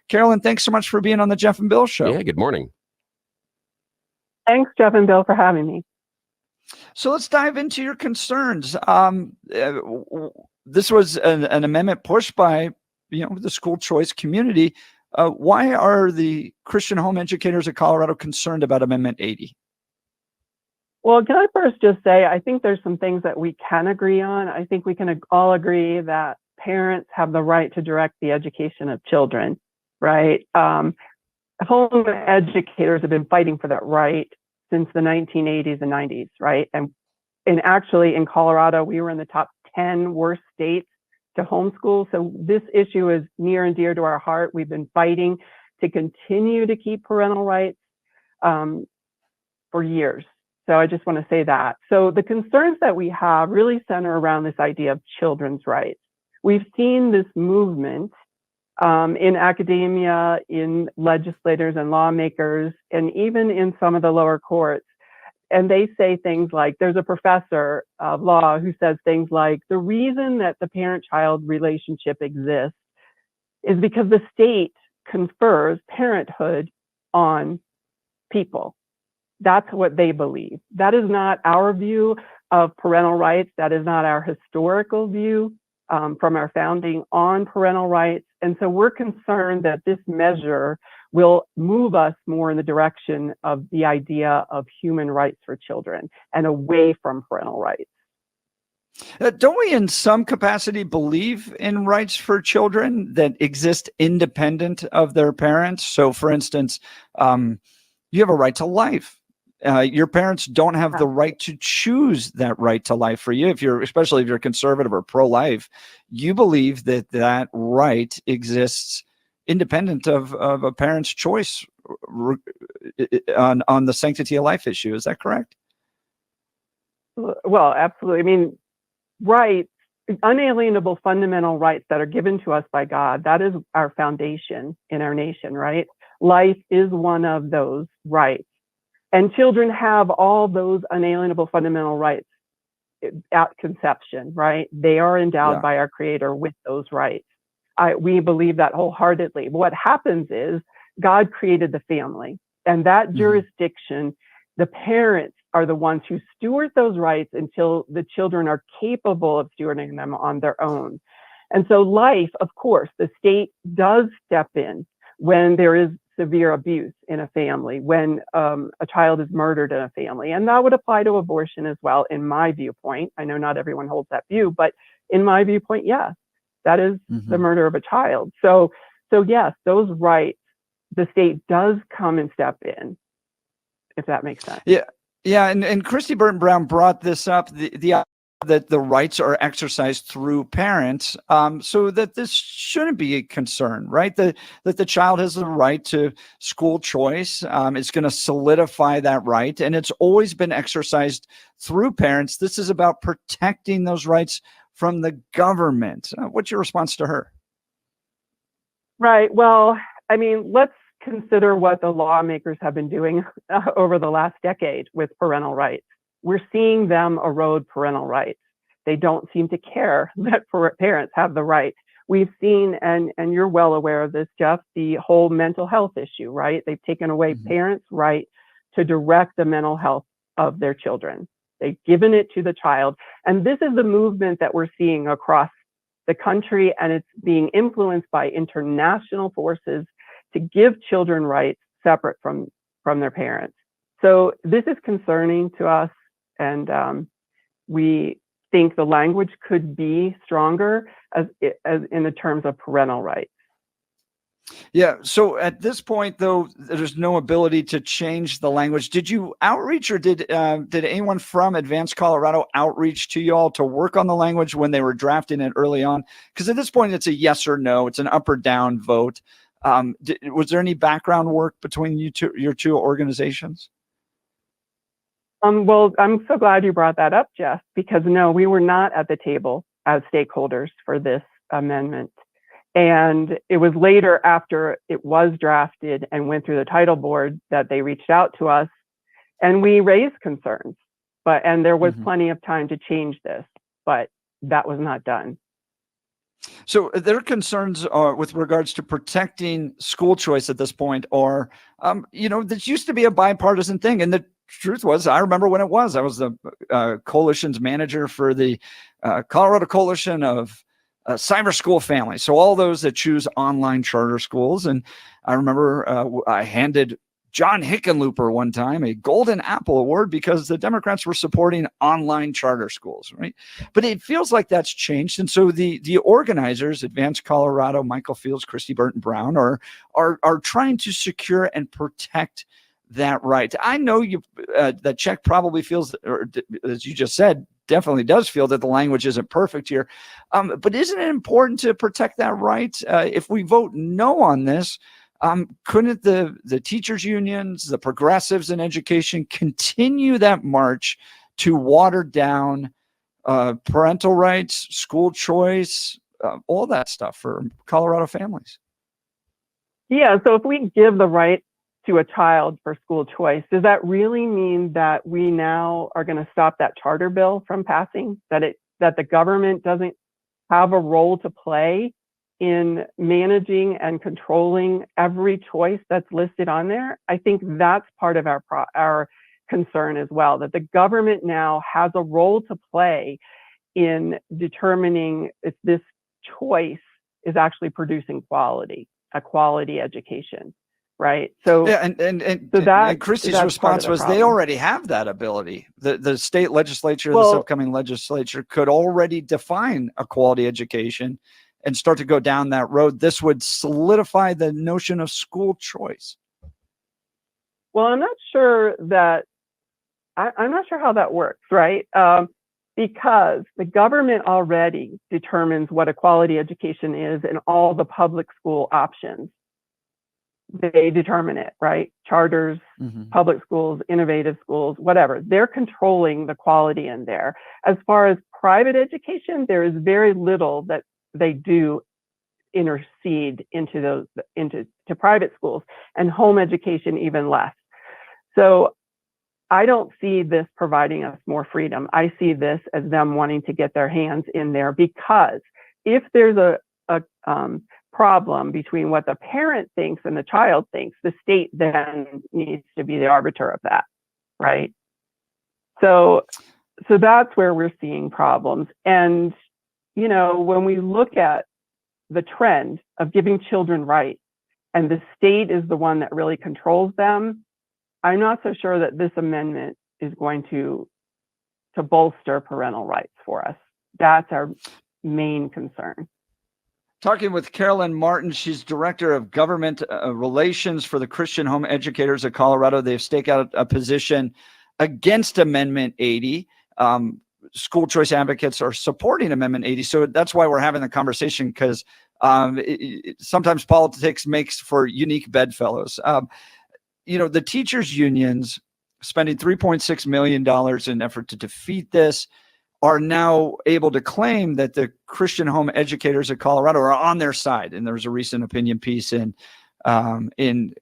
Carolyn, thanks so much for being on the Jeff and Bill Show. Yeah, good morning. Thanks, Jeff and Bill, for having me. So let's dive into your concerns. This was an amendment pushed by, the school choice community. Why are the Christian home educators of Colorado concerned about Amendment 80? Well, can I first just say, I think there's some things that we can agree on. I think we can all agree that parents have the right to direct the education of children, right? Home educators have been fighting for that right since the 1980s and 90s, right? And actually in Colorado, we were in the top 10 worst states to homeschool. So this issue is near and dear to our heart. We've been fighting to continue to keep parental rights for years. So I just want to say that. So the concerns that we have really center around this idea of children's rights. We've seen this movement in academia, in legislators and lawmakers, and even in some of the lower courts. And they say things like, there's a professor of law who says things like, the reason that the parent-child relationship exists is because the state confers parenthood on people. That's what they believe. That is not our view of parental rights. That is not our historical view from our founding on parental rights. And so we're concerned that this measure will move us more in the direction of the idea of human rights for children and away from parental rights. Don't we in some capacity believe in rights for children that exist independent of their parents? So for instance, you have a right to life. Your parents don't have the right to choose that right to life for you. Especially if you're conservative or pro-life, you believe that right exists independent of a parent's choice on the sanctity of life issue. Is that correct? Well, absolutely. I mean, rights, unalienable fundamental rights that are given to us by God, that is our foundation in our nation, right? Life is one of those rights. And children have all those unalienable fundamental rights at conception, right? They are endowed by our Creator with those rights. We believe that wholeheartedly. What happens is God created the family, and that jurisdiction, the parents are the ones who steward those rights until the children are capable of stewarding them on their own. And so life, of course, the state does step in when there is severe abuse in a family, when a child is murdered in a family. And that would apply to abortion as well, in my viewpoint. I know not everyone holds that view, but in my viewpoint, yes, that is the murder of a child. So yes, those rights, the state does come and step in, if that makes sense. Yeah. And Christy Burton Brown brought this up, the that the rights are exercised through parents, so that this shouldn't be a concern, right? That the child has the right to school choice. It's going to solidify that right, and it's always been exercised through parents. This is about protecting those rights from the government. What's your response to her? Right. Well, I mean, let's consider what the lawmakers have been doing over the last decade with parental rights. We're seeing them erode parental rights. They don't seem to care that parents have the right. We've seen, and you're well aware of this, Jeff, the whole mental health issue, right? They've taken away parents' right to direct the mental health of their children. They've given it to the child. And this is the movement that we're seeing across the country, and it's being influenced by international forces to give children rights separate from their parents. So this is concerning to us. And we think the language could be stronger as in the terms of parental rights. Yeah. So at this point, though, there's no ability to change the language. Did you outreach, or did anyone from Advanced Colorado outreach to you all to work on the language when they were drafting it early on? Because at this point, it's a yes or no. It's an up or down vote. Was there any background work between your two organizations? Well, I'm so glad you brought that up, Jeff, because no, we were not at the table as stakeholders for this amendment. And it was later, after it was drafted and went through the title board, that they reached out to us and we raised concerns. And there was plenty of time to change this, but that was not done. So their concerns are with regards to protecting school choice at this point are, this used to be a bipartisan thing. And the truth was, I remember when it was. I was the coalition's manager for the Colorado Coalition of Cyber School Families. So all those that choose online charter schools. And I remember I handed John Hickenlooper one time a Golden Apple Award because the Democrats were supporting online charter schools, right? But it feels like that's changed. And so the organizers, Advance Colorado, Michael Fields, Christy Burton Brown, are trying to secure and protect that right. I know that CHEC probably feels, or as you just said, definitely does feel that the language isn't perfect here. But isn't it important to protect that right? If we vote no on this, couldn't the teachers unions, the progressives in education continue that march to water down parental rights, school choice, all that stuff for Colorado families? Yeah, so if we give the right to a child for school choice, does that really mean that we now are going to stop that charter bill from passing? That the government doesn't have a role to play in managing and controlling every choice that's listed on there? I think that's part of our concern as well, that the government now has a role to play in determining if this choice is actually producing a quality education, right? So yeah, and Christy's response was they already have that ability. The state legislature, this upcoming legislature, could already define a quality education and start to go down that road. This would solidify the notion of school choice. Well, I'm not sure how that works, right? Because the government already determines what a quality education is in all the public school options. They determine it, right? Charters, public schools, innovative schools, whatever. They're controlling the quality in there. As far as private education, there is very little that they do intercede into private schools, and home education even less. So I don't see this providing us more freedom. I see this as them wanting to get their hands in there, because if there's a problem between what the parent thinks and the child thinks, the state then needs to be the arbiter of that, right? So that's where we're seeing problems. And when we look at the trend of giving children rights, and the state is the one that really controls them, I'm not so sure that this amendment is going to bolster parental rights for us. That's our main concern. Talking with Carolyn Martin, she's Director of Government Relations for the Christian Home Educators of Colorado. They've staked out a position against Amendment 80. School choice advocates are supporting Amendment 80. So that's why we're having the conversation, because sometimes politics makes for unique bedfellows. The teachers unions spending $3.6 million in effort to defeat this are now able to claim that the Christian Home Educators of Colorado are on their side. And there was a recent opinion piece in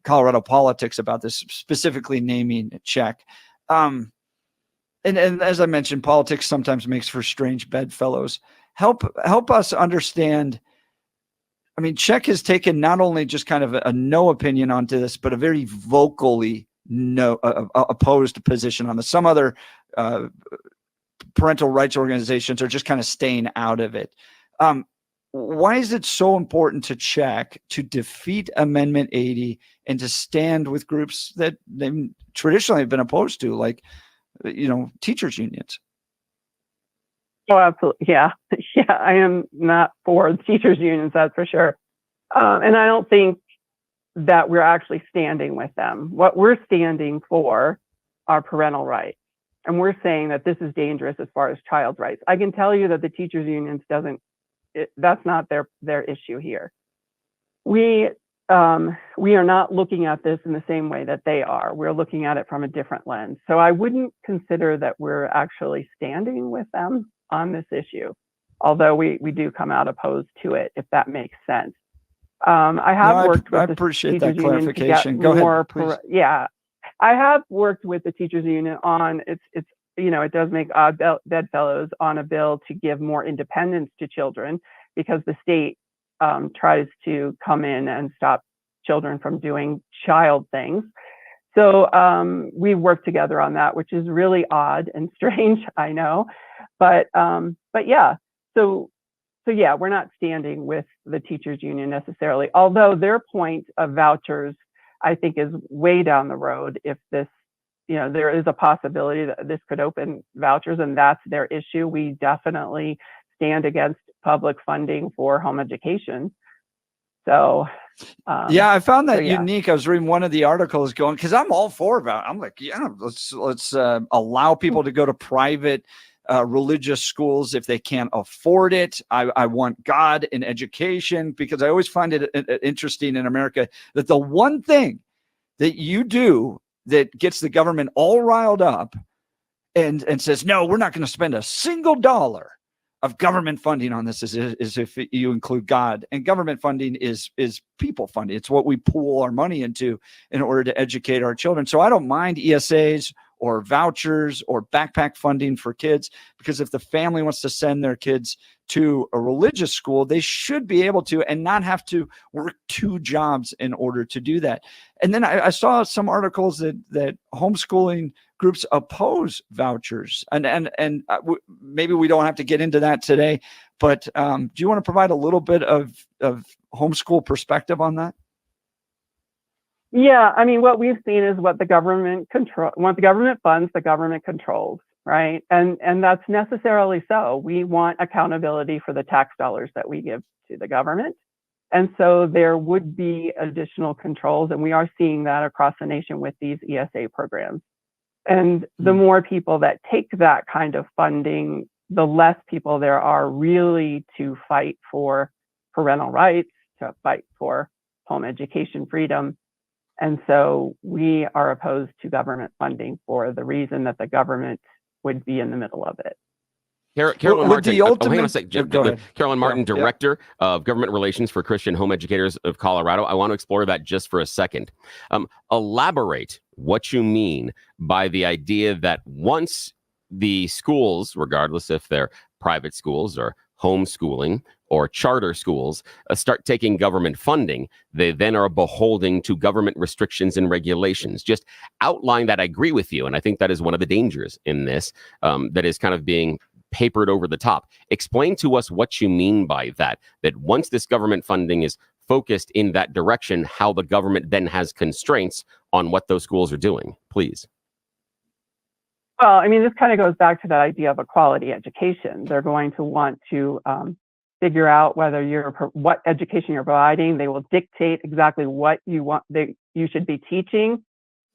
Colorado Politics about this, specifically naming CHEC. And as I mentioned, politics sometimes makes for strange bedfellows. Help us understand. I mean, CHEC has taken not only just kind of a no opinion onto this, but a very vocally opposed position on this. Some other parental rights organizations are just kind of staying out of it. Why is it so important to CHEC to defeat Amendment 80 and to stand with groups that they traditionally have been opposed to, like teachers unions? Oh, absolutely. Yeah. I am not for the teachers unions, that's for sure. And I don't think that we're actually standing with them. What we're standing for are parental rights. And we're saying that this is dangerous as far as child rights. I can tell you that the teachers unions that's not their issue here. We are not looking at this in the same way that they are. We're looking at it from a different lens. So I wouldn't consider that we're actually standing with them on this issue, although we do come out opposed to it, if that makes sense. I appreciate that clarification. Go ahead, please. I have worked with the teachers union on it does make odd bedfellows on a bill to give more independence to children, because the state tries to come in and stop children from doing child things. So we work together on that, which is really odd and strange, I know, but yeah. So yeah, we're not standing with the teachers union necessarily, although their point of vouchers, I think, is way down the road. If this, there is a possibility that this could open vouchers, and that's their issue. We definitely stand against public funding for home education. So yeah, I found that unique. I was reading one of the articles going, because I'm all for about. I'm like, yeah, let's allow people to go to private religious schools if they can't afford it. I want God in education, because I always find it interesting in America that the one thing that you do that gets the government all riled up and says, no, we're not going to spend a single dollar of government funding on this is if you include God. And government funding is people funding. It's what we pool our money into in order to educate our children. So I don't mind ESAs or vouchers or backpack funding for kids, because if the family wants to send their kids to a religious school, they should be able to and not have to work 2 jobs in order to do that. And then I saw some articles that homeschooling groups oppose vouchers, and maybe we don't have to get into that today, but do you want to provide a little bit of homeschool perspective on that? Yeah, I mean, what we've seen is what the government funds, the government controls, right? And that's necessarily so. We want accountability for the tax dollars that we give to the government. And so there would be additional controls, and we are seeing that across the nation with these ESA programs. And the more people that take that kind of funding, the less people there are really to fight for parental rights, to fight for home education freedom. And so we are opposed to government funding for the reason that the government would be in the middle of it. Carolyn Martin, hang on a sec. Carolyn Martin, Yeah. Director of Government Relations for Christian Home Educators of Colorado. I want to explore that just for a second. Elaborate what you mean by the idea that once the schools, regardless if they're private schools or homeschooling or charter schools, start taking government funding, they then are beholden to government restrictions and regulations. Just outline that. I agree with you. And I think that is one of the dangers in this, that is kind of being papered over the top. Explain to us what you mean by that once this government funding is focused in that direction, how the government then has constraints on what those schools are doing, please. Well, I mean, this kind of goes back to that idea of a quality education. They're going to want to figure out what education you're providing. They will dictate exactly what you should be teaching,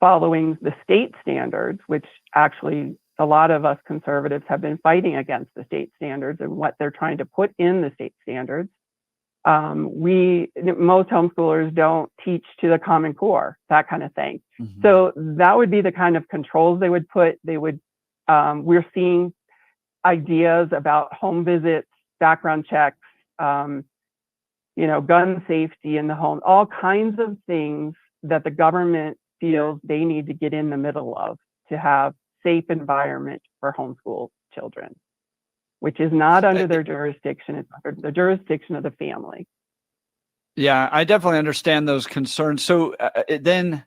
following the state standards, which actually a lot of us conservatives have been fighting against the state standards and what they're trying to put in the state standards. Most homeschoolers don't teach to the Common Core, that kind of thing. Mm-hmm. So that would be the kind of controls they would put. We're seeing ideas about home visits, background checks, gun safety in the home, all kinds of things that the government feels they need to get in the middle of to have safe environment for homeschool children, which is not under their jurisdiction. It's under the jurisdiction of the family. Yeah, I definitely understand those concerns. So then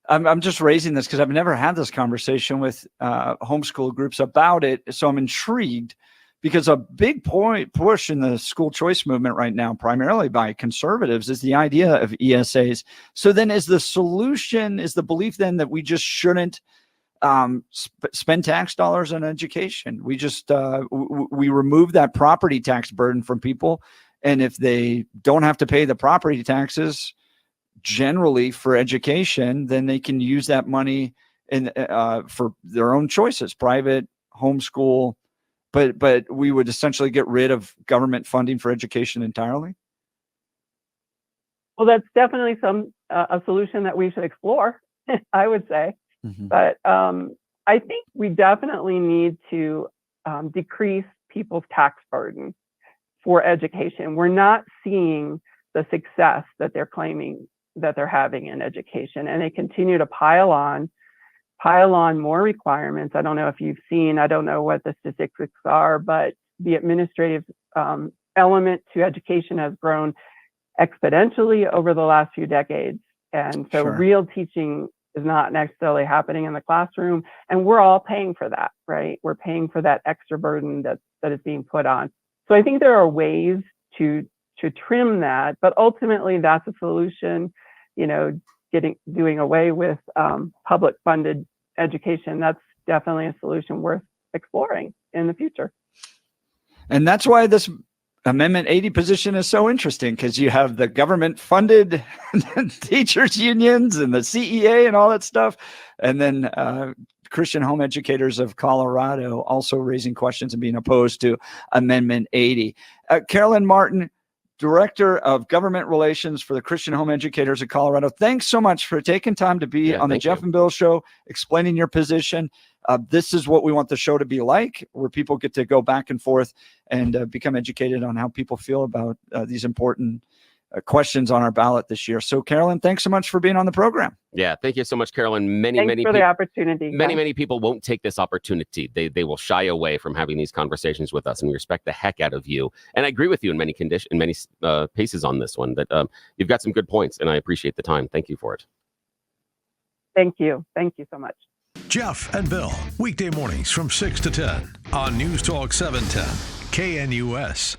I'm just raising this because I've never had this conversation with homeschool groups about it. So I'm intrigued, because a big push in the school choice movement right now, primarily by conservatives, is the idea of ESAs. So then is the belief then that we just shouldn't spend tax dollars on education? We just we remove that property tax burden from people, and if they don't have to pay the property taxes generally for education, then they can use that money for their own choices, private, homeschool, but we would essentially get rid of government funding for education entirely. Well, that's definitely a solution that we should explore, I would say. Mm-hmm. But I think we definitely need to decrease people's tax burden for education. We're not seeing the success that they're claiming that they're having in education, and they continue to pile on more requirements. I don't know if you've seen, I don't know what the statistics are, but the administrative element to education has grown exponentially over the last few decades. And so Sure. real teaching is not necessarily happening in the classroom. And we're all paying for that, right? We're paying for that extra burden that is being put on. So I think there are ways to trim that, but ultimately that's a solution, doing away with public funded education. That's definitely a solution worth exploring in the future. And that's why this Amendment 80 position is so interesting, because you have the government funded teachers unions and the CEA and all that stuff. And then Christian Home Educators of Colorado also raising questions and being opposed to Amendment 80. Carolyn Martin, Director of Government Relations for the Christian Home Educators of Colorado. Thanks so much for taking time to be on the Jeff and Bill Show, explaining your position. This is what we want the show to be like, where people get to go back and forth and become educated on how people feel about these important questions on our ballot this year. So, Carolyn, thanks so much for being on the program. Yeah, thank you so much, Carolyn. Thanks for the opportunity. Many people won't take this opportunity. They will shy away from having these conversations with us, and we respect the heck out of you. And I agree with you in many cases on this one, that you've got some good points, and I appreciate the time. Thank you for it. Thank you. Thank you so much. Jeff and Bill, weekday mornings from 6 to 10 on News Talk 710, KNUS.